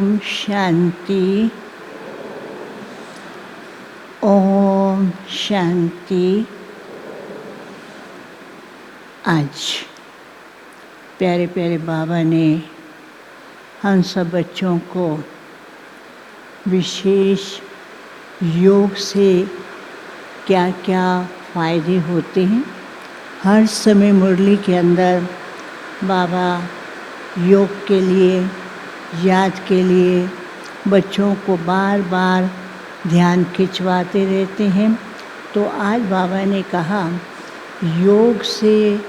ओम शांति। ओम शांति। आज प्यारे प्यारे बाबा ने हम सब बच्चों को विशेष योग से क्या क्या फ़ायदे होते हैं, हर समय मुरली के अंदर बाबा योग के लिए, याद के लिए बच्चों को बार बार ध्यान खिंचवाते रहते हैं। तो आज बाबा ने कहा योग से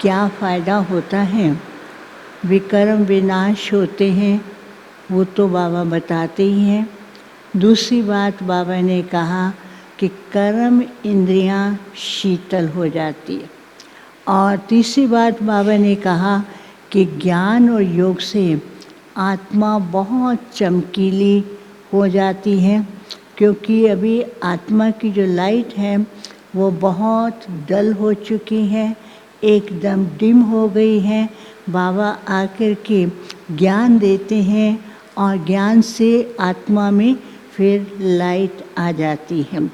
क्या फ़ायदा होता है, विकर्म विनाश होते हैं, वो तो बाबा बताते ही हैं। दूसरी बात बाबा ने कहा कि कर्म इंद्रियां शीतल हो जाती है। और तीसरी बात बाबा ने कहा कि ज्ञान और योग से आत्मा बहुत चमकीली हो जाती है, क्योंकि अभी आत्मा की जो लाइट है वो बहुत डल हो चुकी है, एकदम डिम हो गई है। बाबा आकर के ज्ञान देते हैं और ज्ञान से आत्मा में फिर लाइट आ जाती है।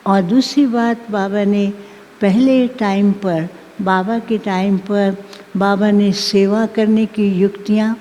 और दूसरी बात बाबा ने पहले टाइम पर, बाबा के टाइम पर बाबा ने सेवा करने की युक्तियाँ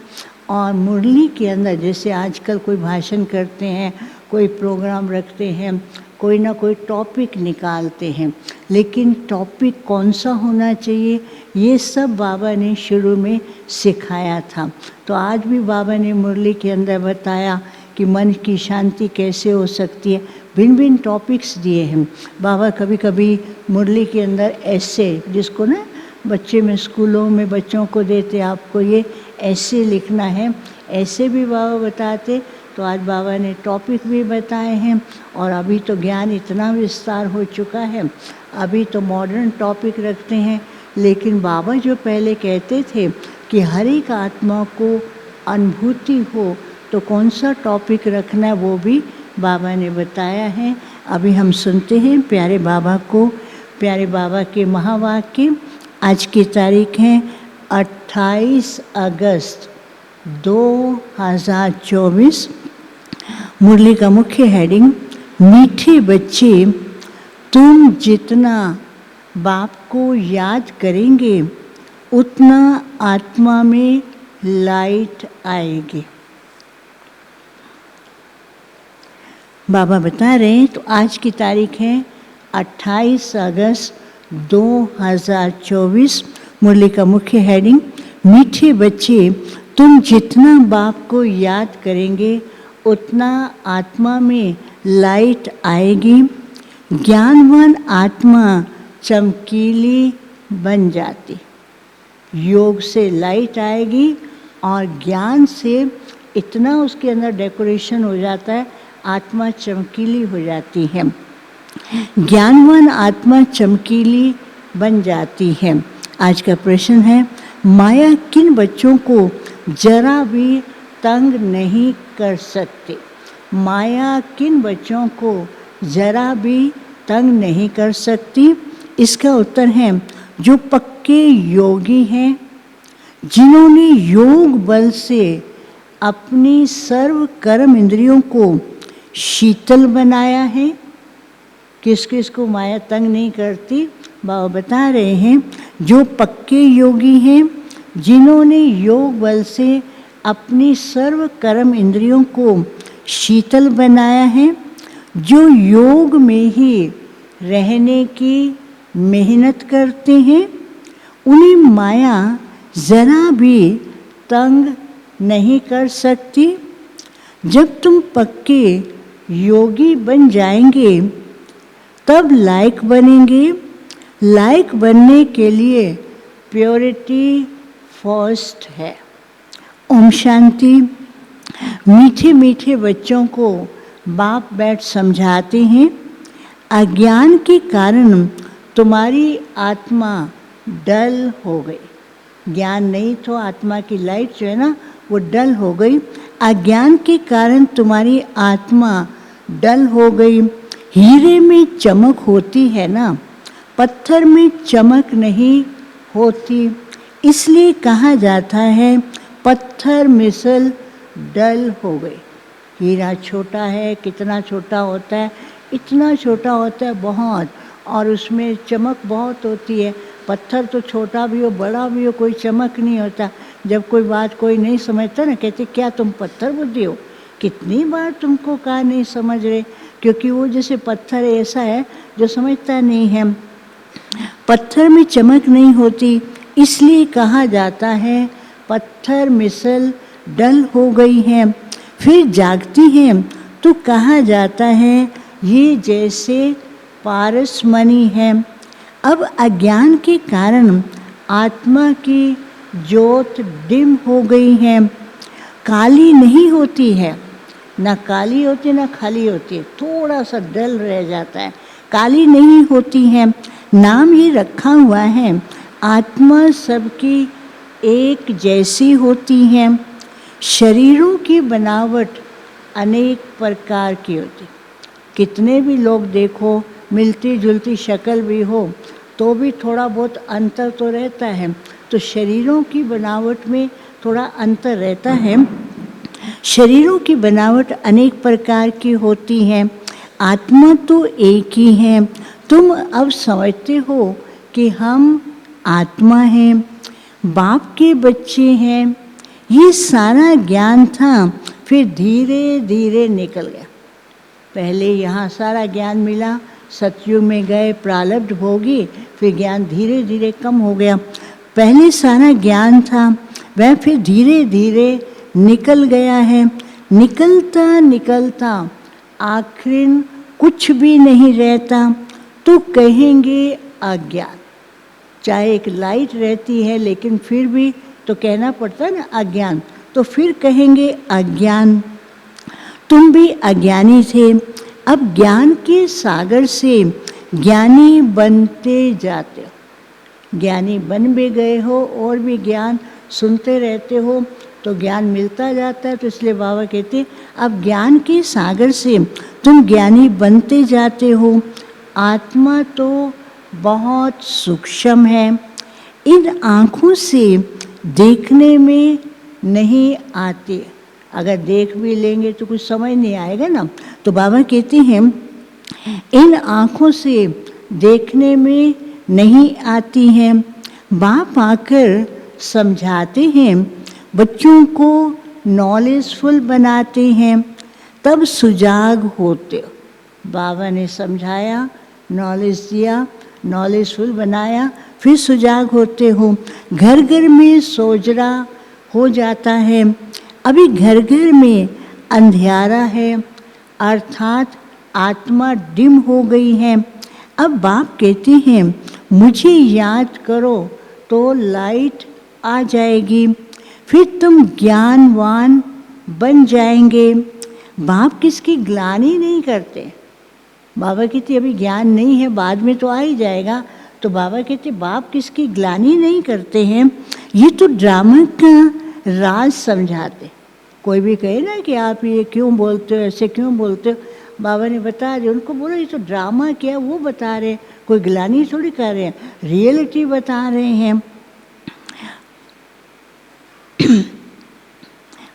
और मुरली के अंदर, जैसे आजकल कोई भाषण करते हैं, कोई प्रोग्राम रखते हैं, कोई ना कोई टॉपिक निकालते हैं, लेकिन टॉपिक कौन सा होना चाहिए ये सब बाबा ने शुरू में सिखाया था। तो आज भी बाबा ने मुरली के अंदर बताया कि मन की शांति कैसे हो सकती है, भिन्न भिन्न टॉपिक्स दिए हैं बाबा। कभी कभी मुरली के अंदर ऐसे, जिसको ना बच्चे में स्कूलों में बच्चों को देते, आपको ये ऐसे लिखना है, ऐसे भी बाबा बताते। तो आज बाबा ने टॉपिक भी बताए हैं। और अभी तो ज्ञान इतना विस्तार हो चुका है, अभी तो मॉडर्न टॉपिक रखते हैं, लेकिन बाबा जो पहले कहते थे कि हर एक आत्मा को अनुभूति हो तो कौन सा टॉपिक रखना है, वो भी बाबा ने बताया है। अभी हम सुनते हैं प्यारे बाबा को, प्यारे बाबा के महावाक्य। आज की तारीख है 28 अगस्त 2024। मुरली का मुख्य हेडिंग, मीठे बच्चे तुम जितना बाप को याद करेंगे उतना आत्मा में लाइट आएगी। बाबा बता रहे हैं, तो आज की तारीख है 28 अगस्त 2024। मुरली का मुख्य हेडिंग, मीठे बच्चे तुम जितना बाप को याद करेंगे उतना आत्मा में लाइट आएगी। ज्ञानवान आत्मा चमकीली बन जाती, योग से लाइट आएगी और ज्ञान से इतना उसके अंदर डेकोरेशन हो जाता है, आत्मा चमकीली हो जाती है। ज्ञानवान आत्मा चमकीली बन जाती है। आज का प्रश्न है, माया किन बच्चों को जरा भी तंग नहीं कर सकते? माया किन बच्चों को जरा भी तंग नहीं कर सकती? इसका उत्तर है, जो पक्के योगी हैं, जिन्होंने योग बल से अपनी सर्व कर्म इंद्रियों को शीतल बनाया है। किस किस को माया तंग नहीं करती? बाबा बता रहे हैं, जो पक्के योगी हैं, जिन्होंने योग बल से अपनी सर्व कर्म इंद्रियों को शीतल बनाया है, जो योग में ही रहने की मेहनत करते हैं, उन्हें माया ज़रा भी तंग नहीं कर सकती। जब तुम पक्के योगी बन जाएंगे तब लायक बनेंगे। लायक बनने के लिए प्योरिटी फर्स्ट है। ओम शांति। मीठे मीठे बच्चों को बाप बैठ समझाते हैं, अज्ञान के कारण तुम्हारी आत्मा डल हो गई। ज्ञान नहीं तो आत्मा की लाइट जो है ना वो डल हो गई। अज्ञान के कारण तुम्हारी आत्मा डल हो गई। हीरे में चमक होती है ना, पत्थर में चमक नहीं होती। इसलिए कहा जाता है पत्थर मिसल डल हो गई। हीरा छोटा है, कितना छोटा होता है, इतना छोटा होता है बहुत, और उसमें चमक बहुत होती है। पत्थर तो छोटा भी हो बड़ा भी हो कोई चमक नहीं होता। जब कोई बात कोई नहीं समझता ना, कहते क्या तुम पत्थर बुद्धि हो, कितनी बार तुमको कहा नहीं समझ रहे, क्योंकि वो जैसे पत्थर ऐसा है जो समझता नहीं है। पत्थर में चमक नहीं होती, इसलिए कहा जाता है पत्थर मिसल डल हो गई है। फिर जागती है तो कहा जाता है ये जैसे पारसमणि है। अब अज्ञान के कारण आत्मा की ज्योत डिम हो गई है, काली नहीं होती है, ना काली होती ना खाली होती है, थोड़ा सा डल रह जाता है, काली नहीं होती है। नाम ही रखा हुआ है, आत्मा सबकी एक जैसी होती है। शरीरों की बनावट अनेक प्रकार की होती, कितने भी लोग देखो मिलती जुलती शक्ल भी हो तो भी थोड़ा बहुत अंतर तो रहता है। तो शरीरों की बनावट में थोड़ा अंतर रहता है। शरीरों की बनावट अनेक प्रकार की होती है, आत्मा तो एक ही है। तुम अब समझते हो कि हम आत्मा हैं, बाप के बच्चे हैं। ये सारा ज्ञान था, फिर धीरे धीरे निकल गया। पहले यहाँ सारा ज्ञान मिला, सतयुग में गए प्रारब्ध भोगी, फिर ज्ञान धीरे धीरे कम हो गया। पहले सारा ज्ञान था वह फिर धीरे धीरे निकल गया है। निकलता निकलता आखिर कुछ भी नहीं रहता तो कहेंगे अज्ञान। चाहे एक लाइट रहती है लेकिन फिर भी तो कहना पड़ता है ना अज्ञान, तो फिर कहेंगे अज्ञान। तुम भी अज्ञानी थे, अब ज्ञान के सागर से ज्ञानी बनते जाते हो। ज्ञानी बन भी गए हो और भी ज्ञान सुनते रहते हो तो ज्ञान मिलता जाता है। तो इसलिए बाबा कहते अब ज्ञान के सागर से तुम ज्ञानी बनते जाते हो। आत्मा तो बहुत सूक्ष्म है, इन आँखों से देखने में नहीं आती। अगर देख भी लेंगे तो कुछ समझ नहीं आएगा ना। तो बाबा कहते हैं इन आँखों से देखने में नहीं आती हैं। बाप आकर समझाते हैं, बच्चों को नॉलेजफुल बनाते हैं, तब सुजाग होते हो। बाबा ने समझाया, नॉलेज दिया, नॉलेजफुल बनाया, फिर सुजाग होते हो। घर घर में सोजरा हो जाता है। अभी घर घर में अंधियारा है, अर्थात आत्मा डिम हो गई है। अब बाप कहते हैं मुझे याद करो तो लाइट आ जाएगी, फिर तुम ज्ञानवान बन जाएंगे। बाप किसकी ग्लानि नहीं करते। बाबा कहते अभी ज्ञान नहीं है, बाद में तो आ ही जाएगा। तो बाबा कहते बाप किसकी ग्लानि नहीं करते हैं, ये तो ड्रामा का राज समझाते। कोई भी कहे ना कि आप ये क्यों बोलते हो, ऐसे क्यों बोलते हो, बाबा ने बता दिया। उनको बोलो ये तो ड्रामा क्या है, वो बता रहे हैं, कोई ग्लानि थोड़ी कर रहे हैं, रियलिटी बता रहे हैं।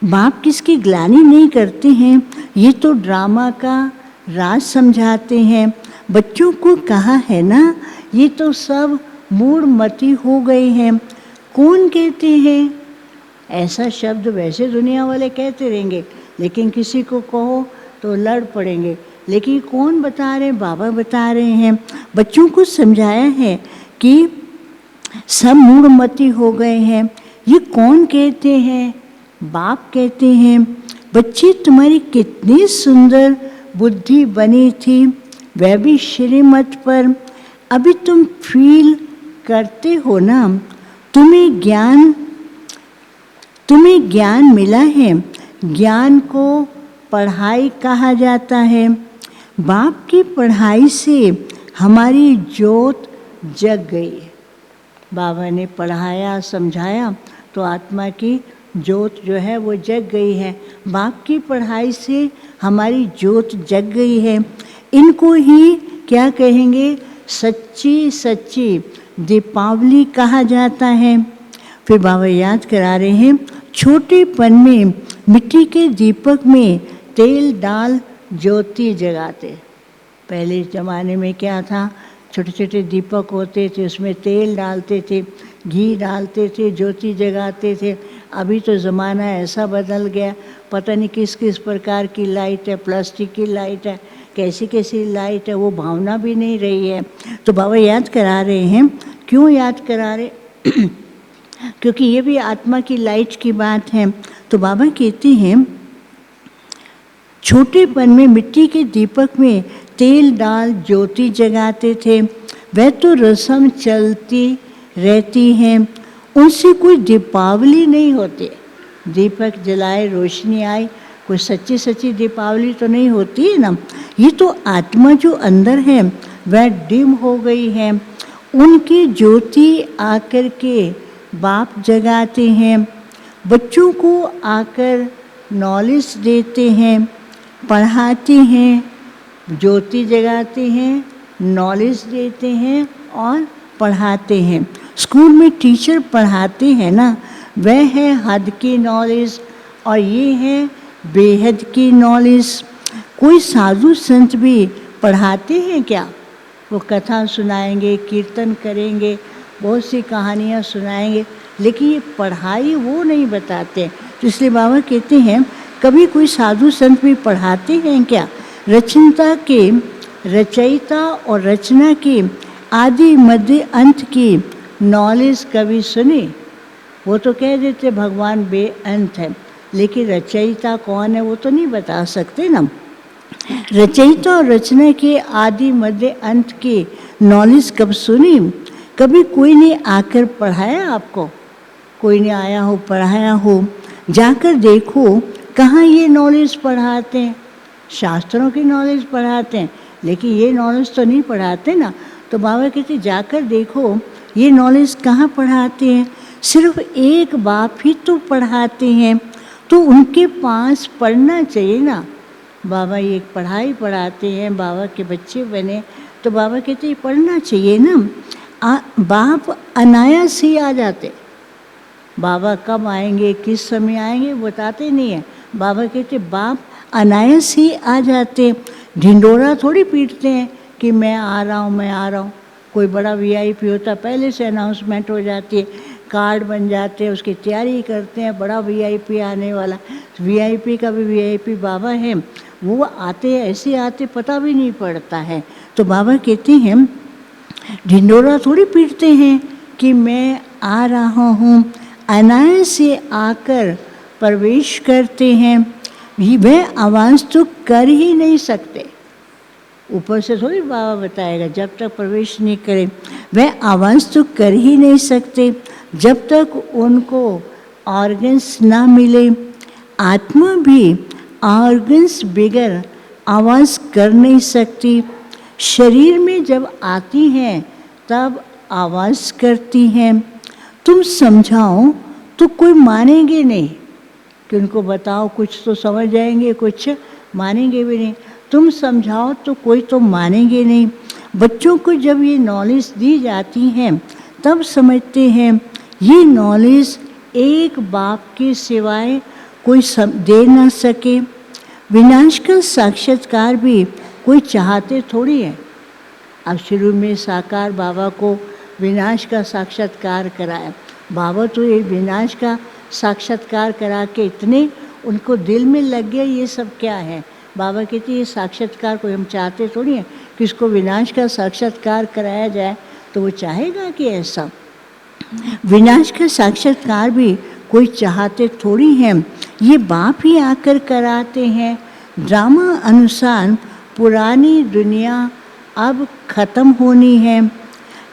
बाप किसकी ग्लानि नहीं करते हैं, ये तो ड्रामा का राज समझाते हैं। बच्चों को कहा है ना, ये तो सब मूढ़मती हो गए हैं। कौन कहते हैं ऐसा शब्द? वैसे दुनिया वाले कहते रहेंगे, लेकिन किसी को कहो तो लड़ पड़ेंगे। लेकिन कौन बता रहे हैं? बाबा बता रहे हैं। बच्चों को समझाया है कि सब मूढ़मती हो गए हैं। ये कौन कहते हैं? बाप कहते हैं बच्चे तुम्हारी कितनी सुंदर बुद्धि बनी थी, वह भी श्रीमत पर। अभी तुम फील करते हो ना, तुम्हें ज्ञान मिला है। ज्ञान को पढ़ाई कहा जाता है। बाप की पढ़ाई से हमारी ज्योत जग गई है। बाबा ने पढ़ाया समझाया तो आत्मा की ज्योत जो है वो जग गई है। बाप की पढ़ाई से हमारी ज्योत जग गई है। इनको ही क्या कहेंगे? सच्ची सच्ची दीपावली कहा जाता है। फिर बाबा याद करा रहे हैं छोटेपन में मिट्टी के दीपक में तेल डाल ज्योति जगाते। पहले ज़माने में क्या था, छोटे छोटे दीपक होते थे, उसमें तेल डालते थे, घी डालते थे, ज्योति जगाते थे। अभी तो ज़माना ऐसा बदल गया, पता नहीं किस किस प्रकार की लाइट है, प्लास्टिक की लाइट है, कैसी कैसी लाइट है, वो भावना भी नहीं रही है। तो बाबा याद करा रहे हैं। क्यों याद करा रहे? क्योंकि ये भी आत्मा की लाइट की बात है। तो बाबा कहते हैं, छोटेपन में मिट्टी के दीपक में तेल डाल ज्योति जगाते थे, वह तो रस्म चलती रहती है, उनसे कोई दीपावली नहीं होती। दीपक जलाए, रोशनी आई, कोई सच्ची सच्ची दीपावली तो नहीं होती है ना। ये तो आत्मा जो अंदर है वह डिम हो गई है। उनकी ज्योति आकर के बाप जगाते हैं, बच्चों को आकर नॉलेज देते हैं, पढ़ाते हैं, ज्योति जगाते हैं, नॉलेज देते हैं और पढ़ाते हैं। स्कूल में टीचर पढ़ाते हैं ना, वह है हद की नॉलेज और ये है बेहद की नॉलेज। कोई साधु संत भी पढ़ाते हैं क्या? वो कथा सुनाएंगे, कीर्तन करेंगे, बहुत सी कहानियाँ सुनाएंगे, लेकिन ये पढ़ाई वो नहीं बताते। तो इसलिए बाबा कहते हैं, कभी कोई साधु संत भी पढ़ाते हैं क्या? रचयिता के, रचयिता और रचना की आदि मध्य अंत की नॉलेज कभी सुनी? वो तो कह देते भगवान बेअंत है, लेकिन रचयिता कौन है वो तो नहीं बता सकते ना। रचयिता और रचना के आदि मध्य अंत की नॉलेज कब सुनी? कभी कोई ने आकर पढ़ाया आपको? कोई ने आया हो, पढ़ाया हो? जाकर देखो कहाँ ये नॉलेज पढ़ाते हैं। शास्त्रों की नॉलेज पढ़ाते हैं, लेकिन ये नॉलेज तो नहीं पढ़ाते ना। तो बाबा कहते जाकर देखो ये नॉलेज कहाँ पढ़ाते हैं। सिर्फ एक बाप ही तो पढ़ाते हैं, तो उनके पास पढ़ना चाहिए ना। बाबा ये पढ़ाई पढ़ाते हैं, बाबा के बच्चे बने, तो बाबा कहते पढ़ना चाहिए ना। बाप अनायास ही आ जाते। बाबा कब आएंगे, किस समय आएंगे बताते नहीं हैं। बाबा कहते बाप अनायास ही आ जाते, ढिंडोरा थोड़ी पीटते हैं कि मैं आ रहा हूँ, मैं आ रहा हूँ। कोई बड़ा वीआईपी होता पहले से अनाउंसमेंट हो जाती है, कार्ड बन जाते हैं, उसकी तैयारी करते हैं, बड़ा वीआईपी आने वाला। वीआईपी का भी वीआईपी बाबा है, वो आते हैं, ऐसे आते पता भी नहीं पड़ता है। तो बाबा कहते हैं ढिंडोरा थोड़ी पीटते हैं कि मैं आ रहा हूँ, अनायास से आकर प्रवेश करते हैं। वह आवाज़ तो कर ही नहीं सकते, ऊपर से थोड़ी बाबा बताएगा, जब तक प्रवेश नहीं करे वह आवाज़ तो कर ही नहीं सकते जब तक उनको ऑर्गन्स ना मिले। आत्मा भी ऑर्गन्स बगैर आवाज़ कर नहीं सकती। शरीर में जब आती हैं तब आवाज़ करती हैं। तुम समझाओ तो कोई मानेंगे नहीं कि उनको बताओ, कुछ तो समझ जाएंगे, कुछ मानेंगे भी नहीं। तुम समझाओ तो कोई तो मानेंगे नहीं। बच्चों को जब ये नॉलेज दी जाती है तब समझते हैं ये नॉलेज एक बाप के सिवाय कोई दे ना सके। विनाश का साक्षात्कार भी कोई चाहते थोड़ी है। अब शुरू में साकार बाबा को विनाश का साक्षात्कार कराया। बाबा तो ये विनाश का साक्षात्कार करा के इतने उनको दिल में लग गया ये सब क्या है। बाबा कहते ये साक्षात्कार कोई हम चाहते थोड़ी हैं कि इसको विनाश का साक्षात्कार कराया जाए, तो वो चाहेगा कि ऐसा। विनाश का साक्षात्कार भी कोई चाहते थोड़ी हैं, ये बाप ही आकर कराते हैं। ड्रामा अनुसार पुरानी दुनिया अब खत्म होनी है,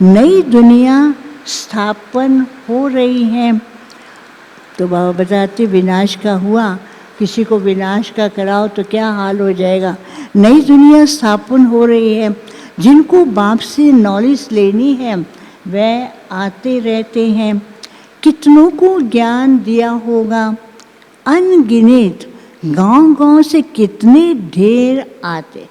नई दुनिया स्थापन हो रही है। तो बाबा बताते विनाश का हुआ, किसी को विनाश का कराओ तो क्या हाल हो जाएगा। नई दुनिया स्थापन हो रही है। जिनको बाप से नॉलेज लेनी है वह आते रहते हैं। कितनों को ज्ञान दिया होगा, अनगिनत गांव-गांव से कितने ढेर आते।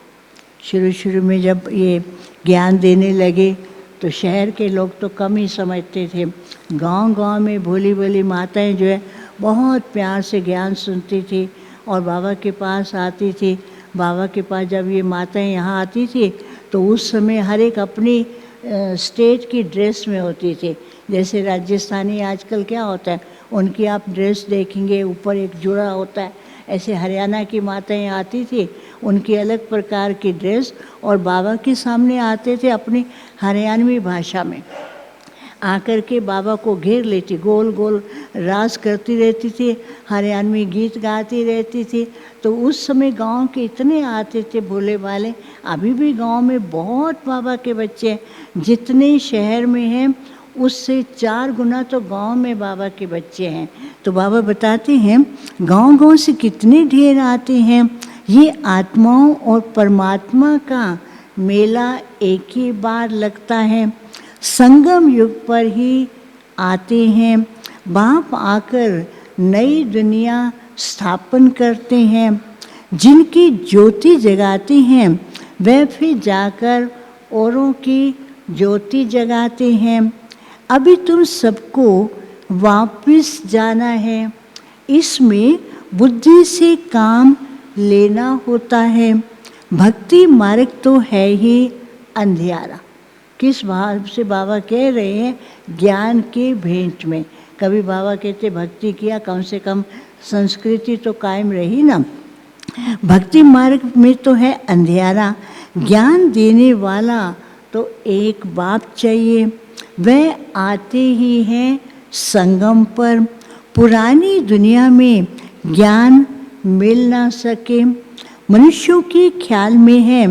शुरू में जब ये ज्ञान देने लगे तो शहर के लोग तो कम ही समझते थे। गांव-गांव में भोली भोली माताएं जो है बहुत प्यार से ज्ञान सुनती थी और बाबा के पास आती थी। बाबा के पास जब ये माताएं यहाँ आती थी तो उस समय हर एक अपनी स्टेट की ड्रेस में होती थी। जैसे राजस्थानी आजकल क्या होता है, उनकी आप ड्रेस देखेंगे ऊपर एक जुड़ा होता है, ऐसे हरियाणा की माताएं आती थी, उनकी अलग प्रकार की ड्रेस, और बाबा के सामने आते थे अपनी हरियाणवी भाषा में आकर के बाबा को घेर लेती, गोल गोल रास करती रहती थी, हरियाणवी गीत गाती रहती थी। तो उस समय गांव के इतने आते थे भोले भाले। अभी भी गांव में बहुत बाबा के बच्चे हैं, जितने शहर में हैं उससे 4 गुना तो गांव में बाबा के बच्चे हैं। तो बाबा बताते हैं गांव गांव से कितने ढेर आते हैं। ये आत्माओं और परमात्मा का मेला एक ही बार लगता है, संगम युग पर ही आते हैं। बाप आकर नई दुनिया स्थापन करते हैं। जिनकी ज्योति जगाते हैं वह फिर जाकर औरों की ज्योति जगाते हैं। अभी तुम सबको वापस जाना है, इसमें बुद्धि से काम लेना होता है। भक्ति मार्ग तो है ही अंधियारा। किस भाव से बाबा कह रहे हैं? ज्ञान के भेंट में। कभी बाबा कहते भक्ति किया, कम से कम संस्कृति तो कायम रही ना। भक्ति मार्ग में तो है अंधियारा, ज्ञान देने वाला तो एक बाप चाहिए, वह आते ही हैं संगम पर। पुरानी दुनिया में ज्ञान मिल ना सके, मनुष्यों के ख्याल में है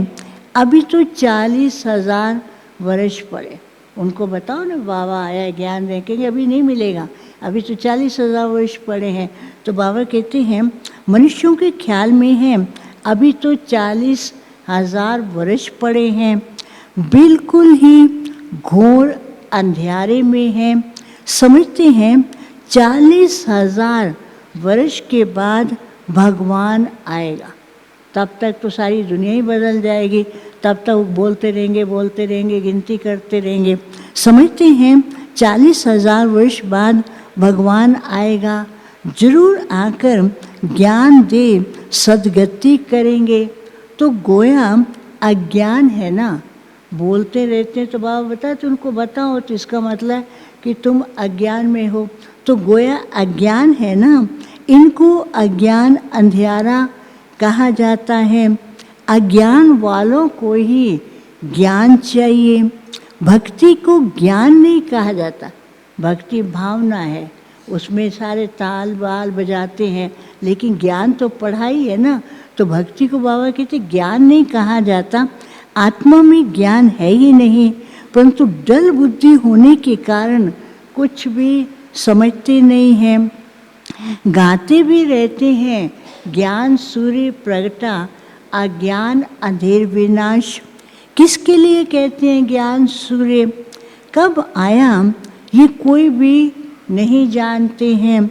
अभी तो 40,000 वर्ष पड़े। उनको बताओ ना बाबा आया है ज्ञान दे के, अभी नहीं मिलेगा, अभी तो 40,000 वर्ष पड़े हैं। तो बाबा कहते हैं मनुष्यों के ख्याल में है अभी तो 40,000 वर्ष पड़े हैं, बिल्कुल ही घोर अंधियारे में है। समझते हैं 40,000 वर्ष के बाद भगवान आएगा, तब तक तो सारी दुनिया ही बदल जाएगी, तब तक बोलते रहेंगे, गिनती करते रहेंगे। समझते हैं 40,000 वर्ष बाद भगवान आएगा, जरूर आकर ज्ञान दे सद्गति करेंगे। तो गोया अज्ञान है ना, बोलते रहते हैं। तो बाबा बताते उनको बताओ तो इसका मतलब कि तुम अज्ञान में हो, तो गोया अज्ञान है ना, इनको अज्ञान अंधियारा कहा जाता है। अज्ञान वालों को ही ज्ञान चाहिए। भक्ति को ज्ञान नहीं कहा जाता, भक्ति भावना है, उसमें सारे ताल बाल बजाते हैं, लेकिन ज्ञान तो पढ़ाई है ना। तो भक्ति को बाबा कहते ज्ञान नहीं कहा जाता, आत्मा में ज्ञान है ही नहीं, परंतु डल बुद्धि होने के कारण कुछ भी समझते नहीं हैं। गाते भी रहते हैं ज्ञान सूर्य प्रगटा, अज्ञान अंधेर विनाश। किसके लिए कहते हैं ज्ञान सूर्य? कब आया ये कोई भी नहीं जानते हैं।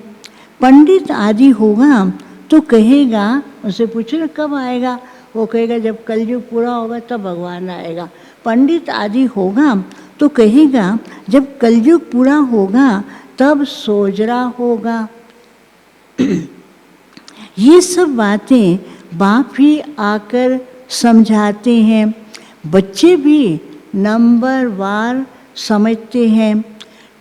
पंडित आदि होगा तो कहेगा, उसे पूछो ना कब आएगा, वो कहेगा जब कलयुग पूरा होगा तब भगवान आएगा। पंडित आदि होगा तो कहेगा जब कलयुग पूरा होगा तब सोजरा होगा। ये सब बातें बाप ही आकर समझाते हैं। बच्चे भी नंबर वार समझते हैं।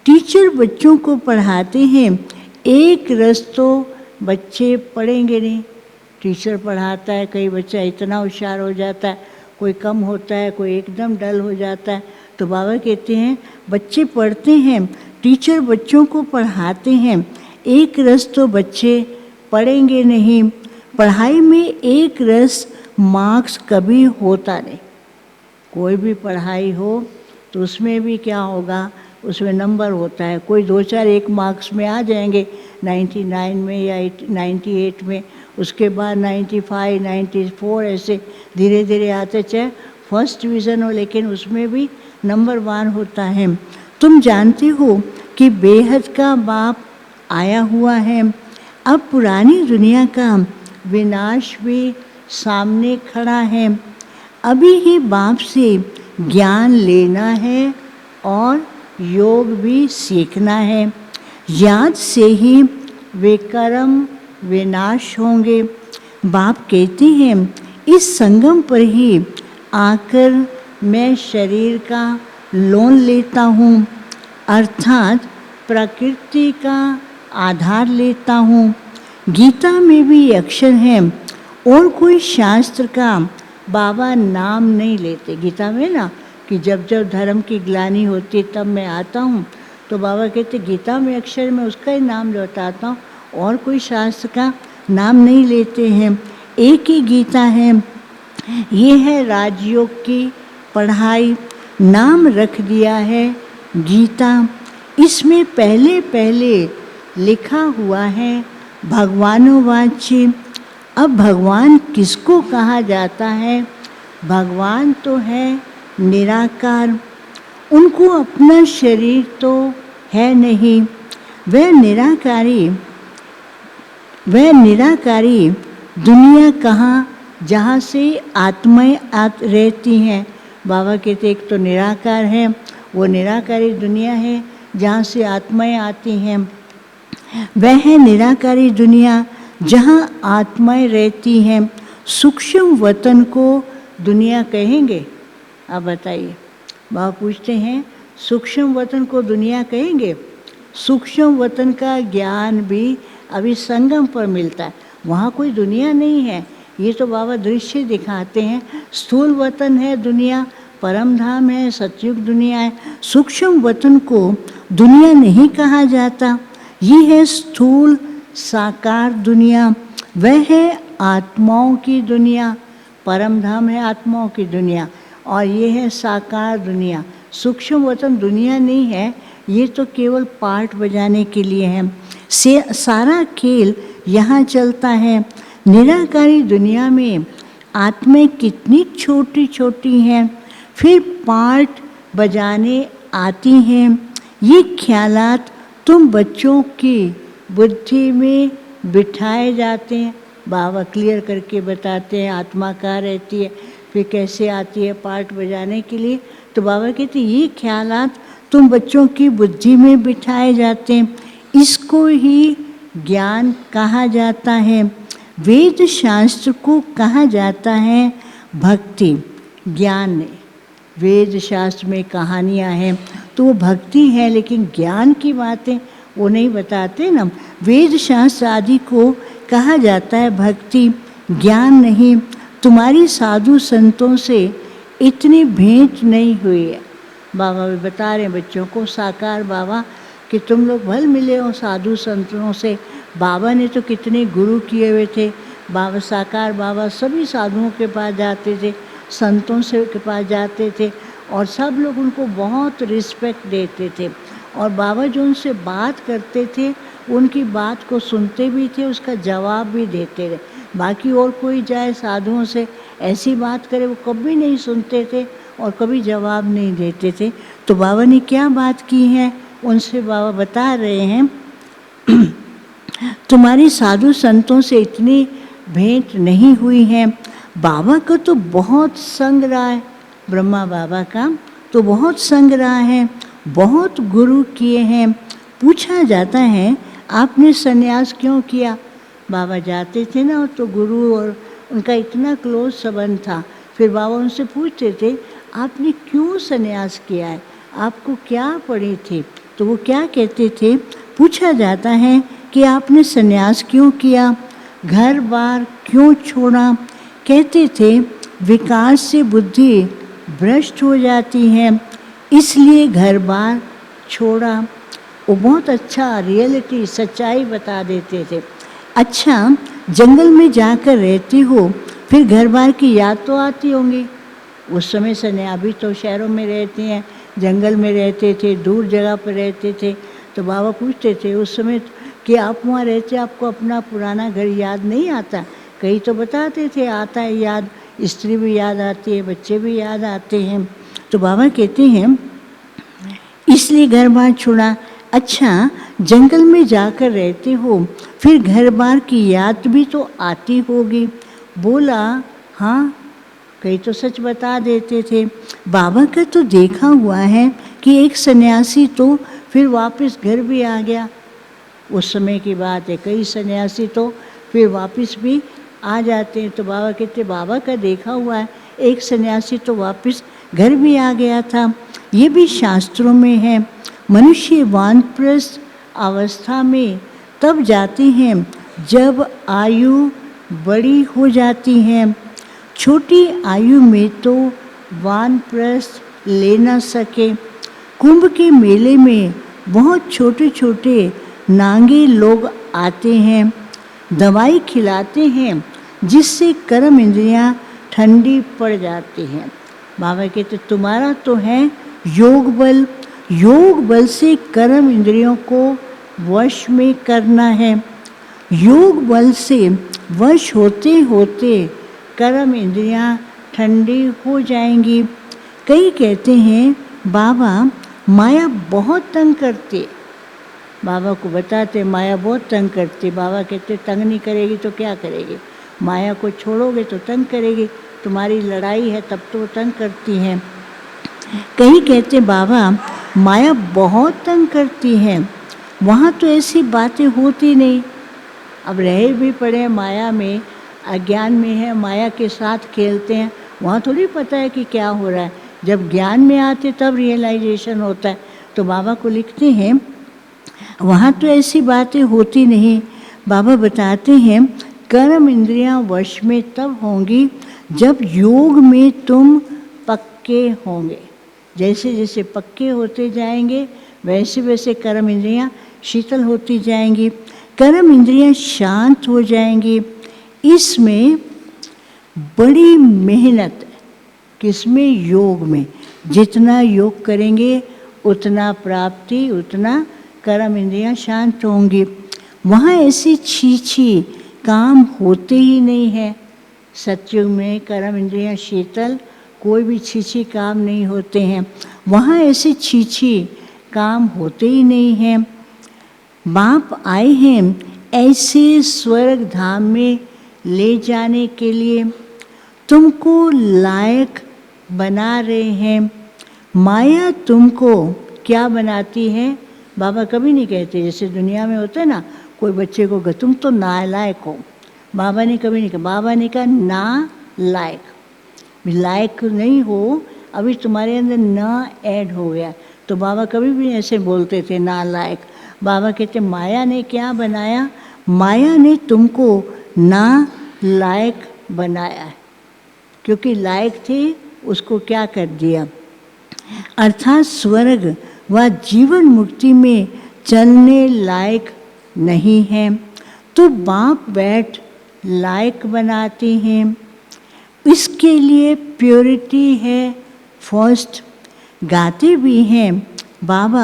टीचर बच्चों को पढ़ाते हैं, एक रस तो बच्चे पढ़ेंगे नहीं। टीचर पढ़ाता है, कई बच्चा इतना होशियार हो जाता है, कोई कम होता है, कोई एकदम डल हो जाता है। तो बाबा कहते हैं बच्चे पढ़ते हैं, टीचर बच्चों को पढ़ाते हैं, एक रस तो बच्चे पढ़ेंगे नहीं। पढ़ाई में एक रस मार्क्स कभी होता नहीं। कोई भी पढ़ाई हो तो उसमें भी क्या होगा, उसमें नंबर होता है। कोई 2-4 1 मार्क्स में आ जाएंगे, 99 में या 98 में, उसके बाद 95, 94 ऐसे धीरे धीरे आते, चाहे फर्स्ट डिवीज़न हो, लेकिन उसमें भी नंबर 1 होता है। तुम जानते हो कि बेहद का बाप आया हुआ है। अब पुरानी दुनिया का विनाश भी सामने खड़ा है। अभी ही बाप से ज्ञान लेना है और योग भी सीखना है। याद से ही वे कर्म विनाश होंगे। बाप कहते हैं इस संगम पर ही आकर मैं शरीर का लोन लेता हूँ, अर्थात प्रकृति का आधार लेता हूँ। गीता में भी अक्षर है, और कोई शास्त्र का बाबा नाम नहीं लेते। गीता में ना कि जब जब धर्म की ग्लानि होती है तब मैं आता हूँ, तो बाबा कहते गीता में अक्षर में उसका ही नाम लौटाता हूँ, और कोई शास्त्र का नाम नहीं लेते हैं। एक ही गीता है। ये है राजयोग की पढ़ाई, नाम रख दिया है गीता। इसमें पहले पहले लिखा हुआ है भगवानोवाची। अब भगवान किसको कहा जाता है? भगवान तो है निराकार, उनको अपना शरीर तो है नहीं। वह निराकारी दुनिया कहाँ, जहाँ से आत्माएं रहती हैं। बाबा कहते एक तो निराकार है, वो निराकारी दुनिया है जहाँ से आत्माएं आती हैं। वह है निराकारी दुनिया जहाँ आत्माएं रहती हैं। सूक्ष्म वतन को दुनिया कहेंगे? आप बताइए। बाबा पूछते हैं सूक्ष्म वतन को दुनिया कहेंगे? सूक्ष्म वतन का ज्ञान भी अभी संगम पर मिलता है, वहाँ कोई दुनिया नहीं है। ये तो बाबा दृश्य दिखाते हैं। स्थूल वतन है दुनिया, परम धाम है, सतयुग दुनिया है। सूक्ष्म वतन को दुनिया नहीं कहा जाता। ये है स्थूल साकार दुनिया, वह है आत्माओं की दुनिया। परम धाम है आत्माओं की दुनिया, और ये है साकार दुनिया। सूक्ष्म वतन दुनिया नहीं है, ये तो केवल पार्ट बजाने के लिए है। सारा खेल यहाँ चलता है। निराकारी दुनिया में आत्माएं कितनी छोटी छोटी हैं, फिर पार्ट बजाने आती हैं। ये ख्यालात तुम बच्चों की बुद्धि में बिठाए जाते हैं। बाबा क्लियर करके बताते हैं आत्मा कहाँ रहती है, फिर कैसे आती है पार्ट बजाने के लिए। तो बाबा कहते ये ख्यालात तुम बच्चों की बुद्धि में बिठाए जाते हैं, इसको ही ज्ञान कहा जाता है। वेद शास्त्र को कहा जाता है भक्ति। ज्ञान नहीं, वेद शास्त्र में कहानियाँ हैं तो वो भक्ति है, लेकिन ज्ञान की बातें वो नहीं बताते ना। वेद शास्त्र आदि को कहा जाता है भक्ति, ज्ञान नहीं। तुम्हारी साधु संतों से इतनी भेंट नहीं हुई है। बाबा भी बता रहे हैं बच्चों को, साकार बाबा, कि तुम लोग भल मिले हो साधु संतों से। बाबा ने तो कितने गुरु किए हुए थे। बाबा साकार बाबा सभी साधुओं के पास जाते थे, संतों से के पास जाते थे, और सब लोग उनको बहुत रिस्पेक्ट देते थे। और बाबा जो उनसे बात करते थे उनकी बात को सुनते भी थे, उसका जवाब भी देते थे। बाकी और कोई जाए साधुओं से ऐसी बात करे, वो कभी नहीं सुनते थे और कभी जवाब नहीं देते थे। तो बाबा ने क्या बात की है उनसे बाबा बता रहे हैं तुम्हारी साधु संतों से इतनी भेंट नहीं हुई है। बाबा का तो बहुत संग रहा है, ब्रह्मा बाबा का तो बहुत संग रहा है, बहुत गुरु किए हैं। पूछा जाता है आपने सन्यास क्यों किया? बाबा जाते थे ना तो गुरु और उनका इतना क्लोज संबंध था। फिर बाबा उनसे पूछते थे आपने क्यों सन्यास किया है, आपको क्या पड़ी थी? तो वो क्या कहते थे? पूछा जाता है कि आपने सन्यास क्यों किया, घर बार क्यों छोड़ा? कहते थे विकार से बुद्धि भ्रष्ट हो जाती है, इसलिए घर बार छोड़ा। वो बहुत अच्छा रियलिटी सच्चाई बता देते थे। अच्छा, जंगल में जाकर रहती हो, फिर घर बार की याद तो आती होंगी। उस समय अभी तो शहरों में रहते हैं, जंगल में रहते थे, दूर जगह पर रहते थे। तो बाबा पूछते थे उस समय कि आप वहाँ रहते आपको अपना पुराना घर याद नहीं आता? कई तो बताते थे आता है याद, स्त्री भी याद आती है, बच्चे भी याद आते हैं। तो बाबा कहते हैं इसलिए घर बार छोड़ा। अच्छा, जंगल में जाकर रहते हो, फिर घर बार की याद भी तो आती होगी। बोला हाँ, कई तो सच बता देते थे। बाबा का तो देखा हुआ है कि एक सन्यासी तो फिर वापस घर भी आ गया। उस समय की बात है। कई सन्यासी तो फिर वापस भी आ जाते हैं। तो बाबा कहते बाबा का देखा हुआ है, एक सन्यासी तो वापस घर भी आ गया था। ये भी शास्त्रों में है। मनुष्य वानप्रस्थ अवस्था में तब जाते हैं जब आयु बड़ी हो जाती है। छोटी आयु में तो वानप्रस्थ ले न सके। कुंभ के मेले में बहुत छोटे छोटे नांगे लोग आते हैं, दवाई खिलाते हैं जिससे कर्म इंद्रियां ठंडी पड़ जाती हैं। बाबा कहते तुम्हारा तो है योग बल, योग बल से कर्म इंद्रियों को वश में करना है। योग बल से वश होते होते कर्म इंद्रियां ठंडी हो जाएंगी। कई कहते हैं बाबा माया बहुत तंग करती। बाबा को बताते माया बहुत तंग करती। बाबा कहते तंग नहीं करेगी तो क्या करेगी, माया को छोड़ोगे तो तंग करेगी, तुम्हारी लड़ाई है तब तो तंग करती है। कई कहते बाबा माया बहुत तंग करती है, वहाँ तो ऐसी बातें होती नहीं। अब रहे भी पड़े माया में, अज्ञान में है, माया के साथ खेलते हैं, वहाँ थोड़ी पता है कि क्या हो रहा है। जब ज्ञान में आते तब रियलाइजेशन होता है। तो बाबा को लिखते हैं वहाँ तो ऐसी बातें होती नहीं। बाबा बताते हैं कर्म इंद्रियां वश में तब होंगी जब योग में तुम पक्के होंगे। जैसे जैसे पक्के होते जाएंगे वैसे वैसे कर्म इंद्रियां शीतल होती जाएंगी, कर्म इंद्रियां शांत हो जाएंगी। इसमें बड़ी मेहनत किसमें, योग में। जितना योग करेंगे उतना प्राप्ति, उतना कर्म इंद्रियां शांत होंगी। वहाँ ऐसी छी काम होते ही नहीं है। सत्युग में कर्म इंद्रियां शीतल, कोई भी छी काम नहीं होते हैं। वहाँ ऐसे छी काम होते ही नहीं हैं। बाप आए हैं ऐसे स्वर्ग धाम में ले जाने के लिए, तुमको लायक बना रहे हैं। माया तुमको क्या बनाती है, बाबा कभी नहीं कहते। जैसे दुनिया में होता है ना, कोई बच्चे को कहा तुम तो नालायक हो, बाबा ने कभी नहीं कहा। बाबा ने कहा ना लायक, लायक नहीं हो, अभी तुम्हारे अंदर ना ऐड हो गया। तो बाबा कभी भी ऐसे बोलते थे ना लायक। बाबा कहते माया ने क्या बनाया, माया ने तुमको ना लायक बनाया है, क्योंकि लायक थे उसको क्या कर दिया। अर्थात स्वर्ग व जीवन मुक्ति में चलने लायक नहीं है, तो बाप बैठ लायक बनाते हैं। इसके लिए प्योरिटी है फर्स्ट। गाते भी हैं बाबा